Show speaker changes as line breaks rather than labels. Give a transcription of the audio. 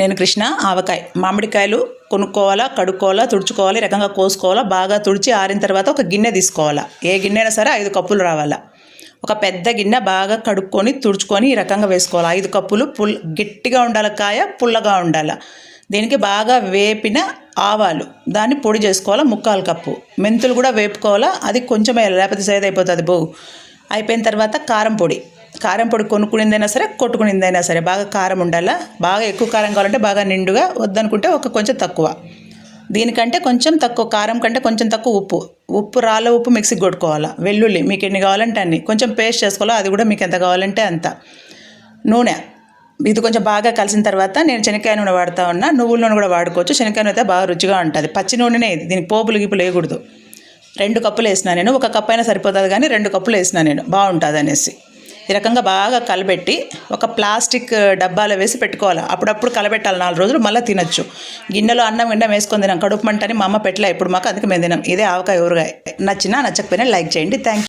నేను కృష్ణ ఆవకాయ మామిడికాయలు కొనుక్కోవాలా, కడుక్కోవాలా, తుడుచుకోవాలి, రకంగా కోసుకోవాలా, బాగా తుడిచి ఆరిన తర్వాత ఒక గిన్నె తీసుకోవాలా. ఏ గిన్నె అయినా సరే 5 కప్పులు రావాలా. ఒక పెద్ద గిన్నె బాగా కడుక్కొని తుడుచుకొని ఈ రకంగా వేసుకోవాలి. 5 కప్పులు గట్టిగా ఉండాలి, కాయ పుల్లగా ఉండాలి. దీనికి బాగా వేపిన ఆవాలు దాన్ని పొడి చేసుకోవాలా, 3/4 కప్పు. మెంతులు కూడా వేపుకోవాలా, అది కొంచెం వేయాలి, లేకపోతే సేద అయిపోతుంది అయిపోయిన తర్వాత కారం పొడి కొనుక్కునిందైనా సరే కొట్టుకునిందైనా సరే బాగా కారం ఉండాలా. బాగా ఎక్కువ కారం కావాలంటే బాగా నిండుగా, వద్దనుకుంటే కొంచెం తక్కువ. దీనికంటే కొంచెం తక్కువ, కారం కంటే కొంచెం తక్కువ ఉప్పు రాళ్ళ ఉప్పు మిక్సీకి కొట్టుకోవాలా. వెల్లుల్లి మీకు ఎన్ని కావాలంటే అన్ని, కొంచెం పేస్ట్ చేసుకోవాలా, అది కూడా మీకు ఎంత కావాలంటే అంత. నూనె ఇది కొంచెం బాగా కలిసిన తర్వాత నేను శనక్కాయ నూనె వాడుతూ ఉన్నా, నువ్వుల నూనె కూడా వాడుకోవచ్చు. శనక్కాయ నూనె అయితే బాగా రుచిగా ఉంటుంది. పచ్చి నూనెనే ఇది, దీనికి పోపులు గిప్పులు వేయకూడదు. 2 కప్పులు వేసినా నేను, 1 కప్పు అయినా సరిపోతుంది కానీ 2 కప్పులు వేసినా నేను, బాగుంటుంది అనేసి. ఈ రకంగా బాగా కలబెట్టి ఒక ప్లాస్టిక్ డబ్బాలో వేసి పెట్టుకోవాలి. అప్పుడప్పుడు కలబెట్టాలి, 4 రోజులు మళ్ళీ తినొచ్చు. గిన్నెలో అన్నం వేసుకొని తినాం, కడుపు మంటని మా అమ్మ పెట్టలే ఇప్పుడు మాకు, అందుకే మేము తినాం. ఇదే ఆవకాయ ఊరగాయ. నచ్చినా నచ్చకపోయినా లైక్ చేయండి. Thank you.